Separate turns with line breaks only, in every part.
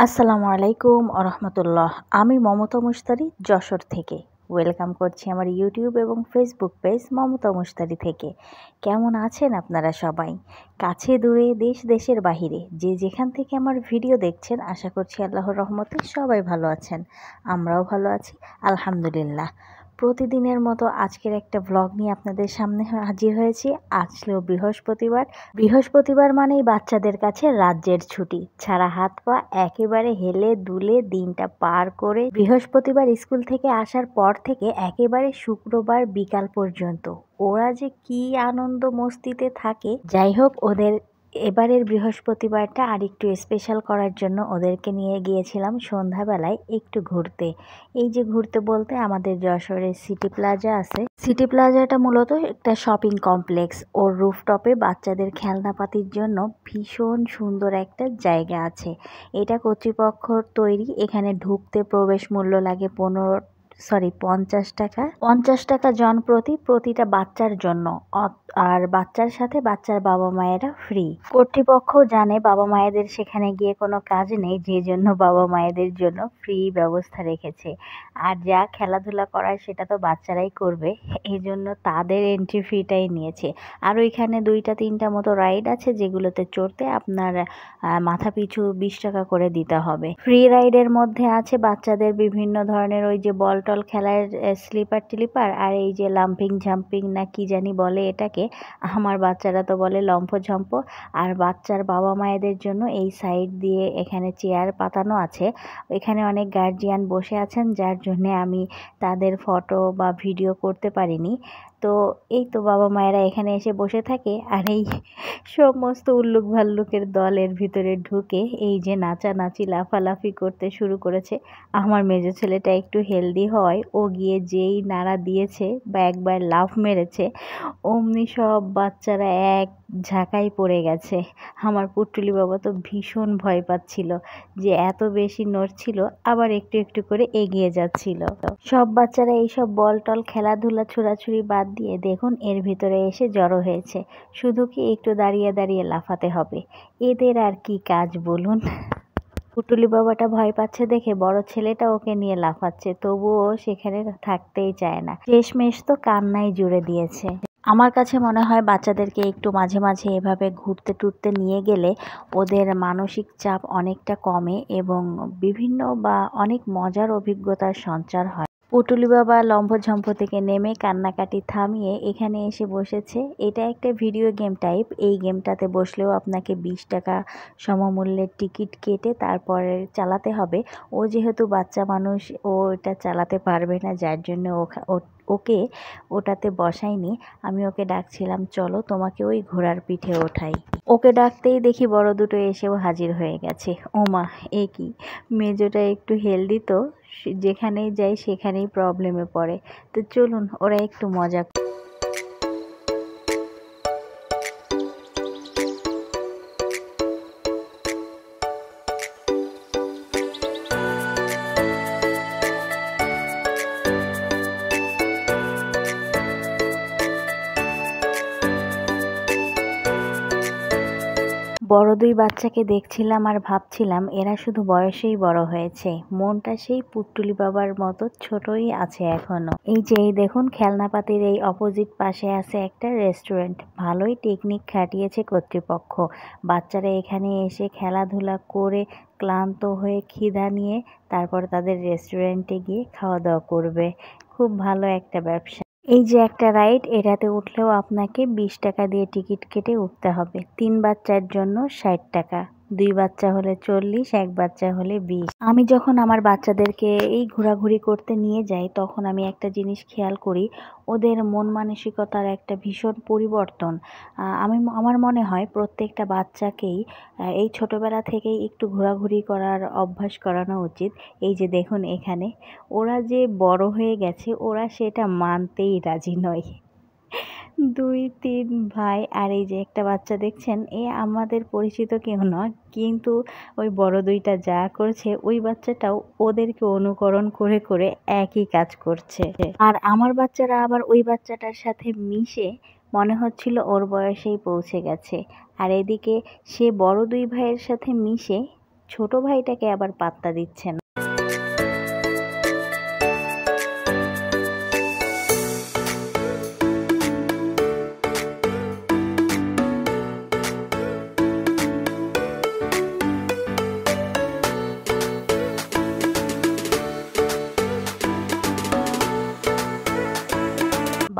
আসসালামু আলাইকুম আরহামতুল্লাহ। আমি মমতা মুশতারি যশোর থেকে ওয়েলকাম করছি আমার ইউটিউব এবং ফেসবুক পেজ মমতা মুশতারি থেকে। কেমন আছেন আপনারা সবাই? কাছে দূরে দেশ দেশের বাহিরে যে যেখান থেকে আমার ভিডিও দেখছেন, আশা করছি আল্লাহর রহমতে সবাই ভালো আছেন। আমরাও ভালো আছি আলহামদুলিল্লাহ। প্রতিদিনের মতো আজকের একটা ব্লগ নিয়ে আপনাদের সামনে হাজির হয়েছি। আজকেও বৃহস্পতিবার মানেই বাচ্চাদের কাছে রাজ্যের ছুটি, ছাড়া হাত পা একেবারে হেলে দুলে দিনটা পার করে বৃহস্পতিবার স্কুল থেকে আসার পর থেকে একেবারে শুক্রবার বিকাল পর্যন্ত ওরা যে কি আনন্দ মস্তিতে থাকে। যাই হোক, ওদের এবারের বৃহস্পতিবারটা আরেকটু স্পেশাল করার জন্য ওদেরকে নিয়ে গিয়েছিলাম সন্ধ্যাবেলায় একটু ঘুরতে। এই যে ঘুরতে বলতে, আমাদের যশোরের সিটি প্লাজা আছে। সিটি প্লাজাটা মূলত একটা শপিং কমপ্লেক্স। ওর রুফটপে বাচ্চাদের খেলনাপাতির জন্য ভীষণ সুন্দর একটা জায়গা আছে। এটা কর্তৃপক্ষর তৈরি। এখানে ঢুকতে প্রবেশ মূল্য লাগে 50 টাকা। 50 টাকা জন প্রতিটা বাচ্চার জন্য। আর বাচ্চার সাথে বাচ্চার বাবা মায়েরা ফ্রি। কর্তৃপক্ষ জানে বাবা মায়েদের সেখানে গিয়ে কোনো কাজ নেই, যে জন্য বাবা মায়েদের জন্য ফ্রি ব্যবস্থা রেখেছে। আর যা খেলাধুলা করার সেটা তো বাচ্চারাই করবে, এই জন্য তাদের এন্ট্রি ফিটাই নিয়েছে। আর ওইখানে 2-3টা মতো রাইড আছে, যেগুলোতে চড়তে আপনার মাথা পিছু 20 টাকা করে দিতে হবে। ফ্রি রাইডের মধ্যে আছে বাচ্চাদের বিভিন্ন ধরনের ওই যে বল টল খেলার স্লিপার টিলিপার, আর এই যে লাম্পিং ঝাম্পিং না কি জানি বলে এটাকে, আমার বাচ্চারা তো বলে লম্ফঝম্প। আর বাচ্চার বাবা মায়েদের জন্য এই সাইড দিয়ে এখানে চেয়ার পাতানো আছে। এখানে অনেক গার্জিয়ান বসে আছেন, যার জন্য আমি তাদের ফটো বা ভিডিও করতে পারিনি। তো এই তো বাবা মায়েরা এখানে এসে বসে থাকে, আর এই সমস্ত উল্লুক ভাল্লুকের দলের ভিতরে ঢুকে এই যে নাচানাচি লাফালাফি করতে শুরু করেছে। আমার মেজো ছেলেটা একটু হেলদি হয়, ও গিয়ে যেই নাড়া দিয়েছে বা একবার লাফ মেরেছে, অমনি সব বাচ্চারা এক ঝাঁকাই পড়ে গেছে। আমার পুটুলি বাবা তো ভীষণ ভয় পাচ্ছিল যে এত বেশি নড়ছিল, আবার একটু একটু করে এগিয়ে যাচ্ছিল। সব বাচ্চারা এইসব বল টল খেলাধুলা ছোড়াছুড়ি বাদ দিয়ে দেখুন এর ভিতরে এসে জড়ো হয়েছে। শুধু কি একটু দাঁড়িয়ে দাঁড়িয়ে লাফাতে হবে, এদের আর কি কাজ বলুন। পুটুলি বাবাটা ভয় পাচ্ছে দেখে বড় ছেলেটা ওকে নিয়ে লাফাচ্ছে, তবুও সেখানে থাকতেই চায় না। শেষমেশ তো কান্নাই জুড়ে দিয়েছে। আমার কাছে মনে হয় বাচ্চাদেরকে একটু মাঝে মাঝে এভাবে ঘুরতে টুরতে নিয়ে গেলে ওদের মানসিক চাপ অনেকটা কমে এবং বিভিন্ন বা অনেক মজার অভিজ্ঞতার সঞ্চার হয়। পুটুলি বাবা লম্ফঝম্প থেকে নেমে কান্নাকাটি থামিয়ে এখানে এসে বসেছে। এটা একটা ভিডিও গেম টাইপ। এই গেমটাতে বসলেও আপনাকে 20 টাকা সমমূল্যের টিকিট কেটে তারপরে চালাতে হবে। ও যেহেতু বাচ্চা মানুষ, ও এটা চালাতে পারবে না, যার জন্য ওকে ওটাতে বসাইনি। আমি ওকে ডাকছিলাম, চলো তোমাকে ওই ঘোড়ার পিঠে ওঠাই। ওকে ডাকতেই দেখি বড় দুটো এসেও হাজির হয়ে গেছে। ওমা, এ কি! মেজোটা একটু হেলদি, তো যেখানেই যাই সেখানেই প্রবলেমে পড়ে। তো চলুন ওরা একটু মজা। বড় দুই বাচ্চাকে দেখছিলাম আর ভাবছিলাম এরা শুধু বয়সেই বড় হয়েছে, মনটা সেই পুট্টুলি বাবার মতো ছোটই আছে এখনো। এই যে এই দেখুন, খেলনাপাতির এই অপোজিট পাশে আছে একটা রেস্টুরেন্ট। ভালোই টেকনিক খাটিয়েছে কর্তৃপক্ষ। বাচ্চারা এখানে এসে খেলাধুলা করে ক্লান্ত হয়ে খিদা নিয়ে তারপর তাদের রেস্টুরেন্টে গিয়ে খাওয়া দাওয়া করবে। খুব ভালো একটা ব্যবসা। এই যে একটা রাইড, এটাতে উঠলেও আপনাকে 20 টাকা দিয়ে টিকিট কেটে উঠতে হবে। 3 বাচ্চার জন্য 60 টাকা, 2 বাচ্চা হলে 40, 1 বাচ্চা হলে 20। আমি যখন আমার বাচ্চাদেরকে এই ঘোরাঘুরি করতে নিয়ে যাই, তখন আমি একটা জিনিস খেয়াল করি, ওদের মন মানসিকতার একটা ভীষণ পরিবর্তন। আমার মনে হয় প্রত্যেকটা বাচ্চাকেই এই ছোটবেলা থেকেই একটু ঘোরাঘুরি করার অভ্যাস করানো উচিত। এই যে দেখুন এখানে ওরা যে বড় হয়ে গেছে, ওরা সেটা মানতেই রাজি নয়। 2-3 ভাই, আর এই যে একটা বাচ্চা দেখছেন, এ আমাদের পরিচিত কেউ নয়, কিন্তু ওই বড় দুইটা যা করছে ওই বাচ্চাটাও ওদেরকে অনুকরণ করে করে একই কাজ করছে। আর আমার বাচ্চারা আবার ওই বাচ্চাটার সাথে মিশে মনে হচ্ছিল ওর বয়সেই পৌঁছে গেছে। আর এদিকে সে বড় দুই ভাইয়ের সাথে মিশে ছোট ভাইটাকে আবার পাত্তা দিচ্ছে না।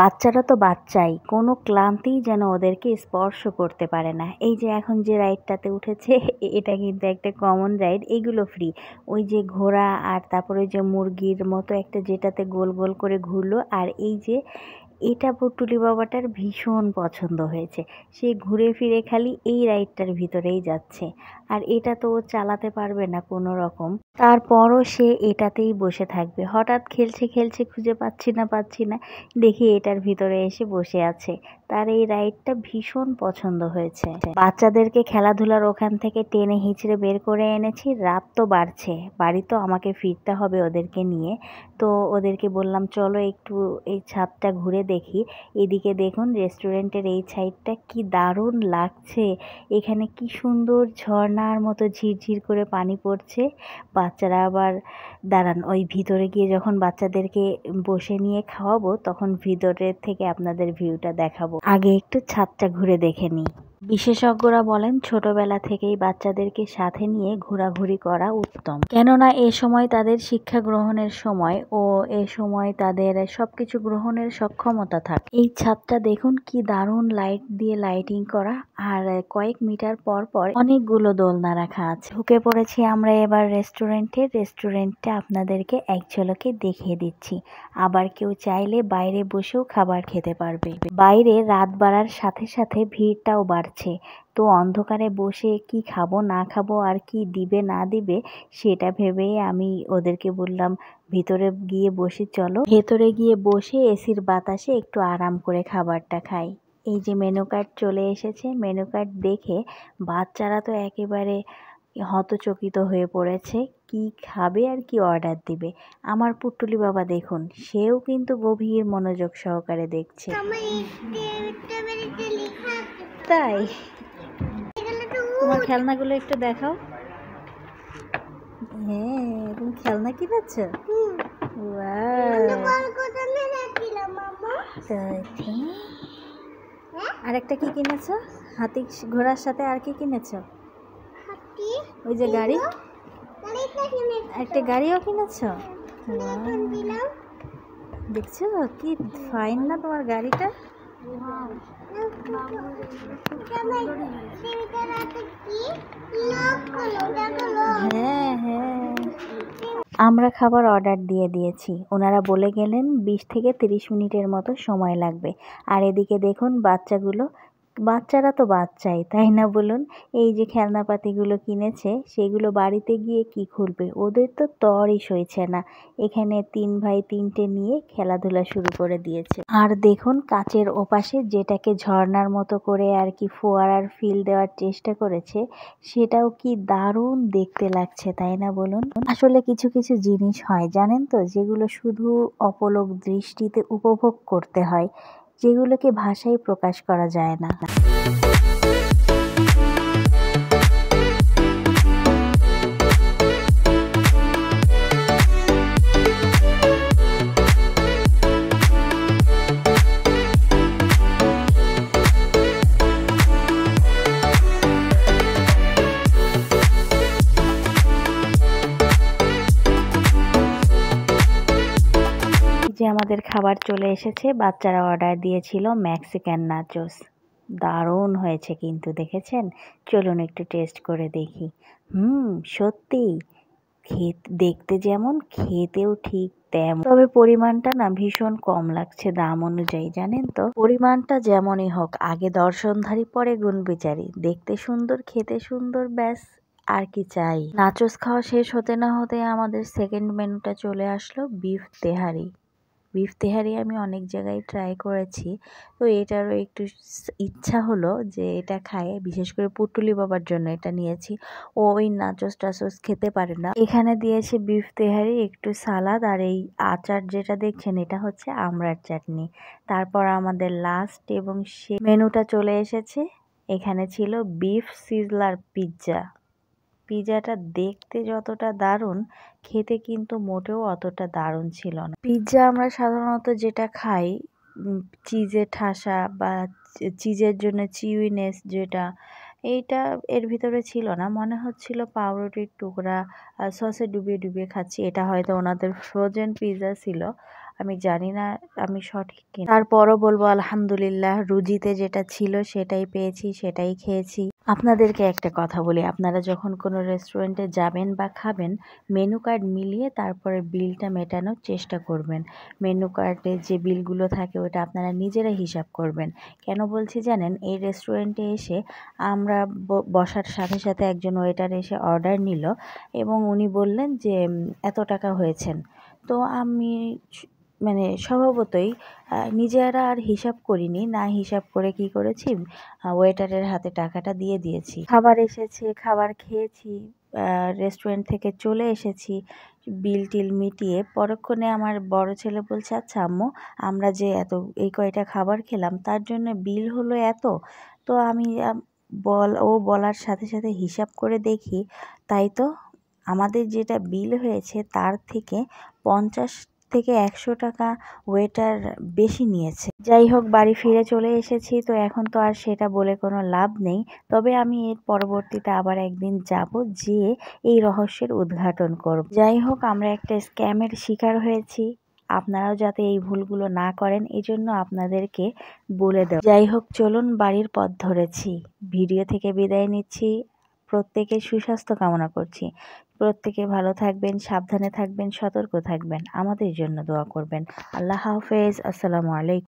বাচ্চারা তো বাচ্চাই, কোনো ক্লান্তিই যেন ওদেরকে স্পর্শ করতে পারে না। এই যে এখন যে রাইডটাতে উঠেছে এটা কিন্তু একটা কমন রাইড, এগুলো ফ্রি। ওই যে ঘোড়া আর তারপরে ওই যে মুরগির মতো একটা যেটাতে গোল গোল করে ঘুরলো, আর এই যে এটা পুটুলি বাবাটার ভীষণ পছন্দ হয়েছে। সে ঘুরে ফিরে খালি এই রাইডটার ভিতরেই যাচ্ছে, আর এটা তো ও চালাতে পারবে না কোনো রকম, তারপরও সে এটাতেই বসে থাকবে। হঠাৎ খেলছে খেলছে খুঁজে পাচ্ছি না দেখি এটার ভিতরে এসে বসে আছে। তার এই রাইডটা ভীষণ পছন্দ হয়েছে। বাচ্চাদেরকে খেলাধুলার ওখান থেকে টেনে হিঁচড়ে বের করে এনেছি। রাত তো বাড়ছে, বাড়ি তো আমাকে ফিরতে হবে ওদেরকে নিয়ে। তো ওদেরকে বললাম চলো একটু এই ছাদটা ঘুরে দেখি। এদিকে দেখুন রেস্টুরেন্টের এই সাইডটা কি দারুণ লাগছে। এখানে কি সুন্দর ঝর্ণার মতো ঝিরঝির করে পানি পড়ছে। বাচ্চারা আবার দাঁড়ান, ওই ভিতরে গিয়ে যখন বাচ্চাদেরকে বসে নিয়ে খাওয়াবো তখন ভিতরের থেকে আপনাদের ভিউটা দেখাবো। আগে একটু ছাদটা ঘুরে দেখে নিই। বিশেষজ্ঞরা বলেন ছোটবেলা থেকেই বাচ্চাদেরকে সাথে নিয়ে ঘোরাঘুরি করা উত্তম, কেননা এ সময় তাদের শিক্ষা গ্রহণের সময় ও এ সময় তাদের সবকিছু গ্রহণের সক্ষমতা থাকে। এই ছাদটা দেখুন কি দারুণ লাইট দিয়ে লাইটিং করা, আর কয়েক মিটার পর পর অনেকগুলো দোলনা রাখা আছে। ঢুকে পড়েছি আমরা এবার রেস্টুরেন্টটা আপনাদেরকে এক ঝলকে দেখিয়ে দিচ্ছি। আবার কেউ চাইলে বাইরে বসেও খাবার খেতে পারবে। বাইরে রাত বাড়ার সাথে সাথে ভিড়টাও বাড়ছে, তো অন্ধকারে বসে কি খাবো না খাবো আর কি দিবে না দিবে সেটা ভেবেই আমি ওদেরকে বললাম ভিতরে গিয়ে বসে চলো। ভেতরে গিয়ে বসে এসির বাতাসে একটু আরাম করে খাবারটা খাই। এই যে মেনু কার্ড চলে এসেছে, মেনু কার্ড দেখে বাচ্চারা তো একেবারে হতচকিত হয়ে পড়েছে, কি খাবে আর কি অর্ডার দিবে। আমার পুটুলি বাবা দেখুন, সেও কিন্তু গভীর মনোযোগ সহকারে দেখছে। তাই তোমার খেলনাগুলো একটু দেখাও। হ্যাঁ, তুমি খেলনা কিনেছ? আর একটা কি কিনেছ? হাতি ঘোড়ার সাথে আর কি কিনেছ? ওই যে গাড়ি, একটা গাড়িও কিনেছ? দেখছো কি ফাইন না তোমার গাড়িটা? হ্যাঁ হ্যাঁ, আমরা খাবার অর্ডার দিয়ে দিয়েছি। ওনারা বলে গেলেন 20 থেকে 30 মিনিটের মতো সময় লাগবে। আর এদিকে দেখুন বাচ্চারা তো বাচ্চাই, তাই না বলুন? এই যে খেলনাপাতিগুলো কিনেছে সেগুলো বাড়িতে গিয়ে কি খুলবে, ওদের তো তরই সইছে না। এখানে 3 ভাই 3টে নিয়ে খেলাধুলা শুরু করে দিয়েছে। আর দেখুন কাচের ওপাশে যেটাকে ঝর্ণার মতো করে আর কি ফোয়ারার ফিল দেওয়ার চেষ্টা করেছে, সেটাও কি দারুণ দেখতে লাগছে, তাই না বলুন? আসলে কিছু কিছু জিনিস হয় জানেন তো, যেগুলো শুধু অপলক দৃষ্টিতে উপভোগ করতে হয়, যেগুলোকে ভাষায় প্রকাশ করা যায় না। যে আমাদের খাবার চলে এসেছে, বাচ্চারা অর্ডার দিয়েছিল মেক্সিকান নাচোস। দারুণ হয়েছে কিন্তু, দেখেছেন? চলুন একটু টেস্ট করে দেখি। সত্যি দেখতে যেমন, খেতেও ঠিক তেমন। তবে পরিমাণটা না ভীষণ কম লাগছে দাম অনুযায়ী, জানেন তো? পরিমাণটা যেমনই হোক, আগে দর্শনধারী পরে গুণবিচারী। দেখতে সুন্দর, খেতে সুন্দর, ব্যাস আর কি চাই। নাচোস খাওয়া শেষ হতে না হতে আমাদের সেকেন্ড মেনুটা চলে আসলো, বিফ তেহারি। বিফ তেহারি আমি অনেক জায়গায় ট্রাই করেছি, তো এটারও একটু ইচ্ছা হলো যে এটা খাই। বিশেষ করে পুটুলি বাবার জন্য এটা নিয়েছি, ও ওই নাচোস টাচোস খেতে পারে না। এখানে দিয়েছে বিফ তেহারি, একটু সালাদ, আর এই আচার যেটা দেখছেন এটা হচ্ছে আমড়ার চাটনি। তারপর আমাদের লাস্ট এবং মেনুটা চলে এসেছে। এখানে ছিল বিফ সিজলার পিৎজা। পিৎজাটা দেখতে যতটা দারুণ, খেতে কিন্তু মোটেও অতটা দারুণ ছিল না। পিৎজা আমরা সাধারণত যেটা খাই, চিজে ঠাসা বা চিজের জন্য চিউইনেস যেটা, এইটা এর ভিতরে ছিল না। মনে হচ্ছিল পাউরুটির টুকরা সসে ডুবিয়ে ডুবিয়ে খাচ্ছি। এটা হয়তো ওনাদের ফ্রোজেন পিৎজা ছিল, আমি জানি না আমি সঠিক কিনা। তারপরও বলবো আলহামদুলিল্লাহ, রুজিতে যেটা ছিল সেটাই পেয়েছি, সেটাই খেয়েছি। আপনাদেরকে একটা কথা বলি, আপনারা যখন কোনো রেস্টুরেন্টে যাবেন বা খাবেন, মেনু কার্ড মিলিয়ে তারপরে বিলটা মেটানোর চেষ্টা করবেন। মেনু কার্ডে যে বিলগুলো থাকে ওটা আপনারা নিজেরা হিসাব করবেন। কেন বলছি জানেন? এই রেস্টুরেন্টে এসে আমরা বসার সাথে সাথে একজন ওয়েটার এসে অর্ডার নিল এবং উনি বললেন যে এত টাকা হয়েছেন। তো আমি মানে স্বভাবতই নিজেরা আর হিসাব করিনি, না হিসাব করে কি করেছি, ওয়েটারের হাতে টাকাটা দিয়ে দিয়েছি। খাবার এসেছে, খাবার খেয়েছি, রেস্টুরেন্ট থেকে চলে এসেছি, বিল টিল মিটিয়ে পরক্ষণে আমার বড় ছেলে বলছে, আচ্ছা আম্মু, আমরা যে এই কয়টা খাবার খেলাম তার জন্য বিল হলো এত। তো আমি ও বলার সাথে সাথে হিসাব করে দেখি, তাই তো আমাদের যেটা বিল হয়েছে তার থেকে 50 থেকে 100 টাকা ওয়েটার বেশি নিয়েছে। যাই হোক, বাড়ি ফিরে চলে এসেছি, তো এখন তো আর সেটা বলে কোনো লাভ নেই। তবে আমি এর পরবর্তীতে আবার একদিন যাব, যেয়ে এই রহস্যের উদ্ঘাটন করব। যাই হোক, আমরা একটা স্ক্যামের শিকার হয়েছি। আপনারাও যাতে এই ভুলগুলো না করেন, এই জন্য আপনাদেরকে বলে দেব। যাই হোক, চলুন, বাড়ির পথ ধরেছি। ভিডিও থেকে বিদায় নিচ্ছি। প্রত্যেকের সুস্বাস্থ্য কামনা করছি। প্রত্যেকে ভালো থাকবেন, সাবধানে থাকবেন, সতর্ক থাকবেন, আমাদের জন্য দোয়া করবেন। আল্লাহ হাফেজ। আসসালামু আলাইকুম।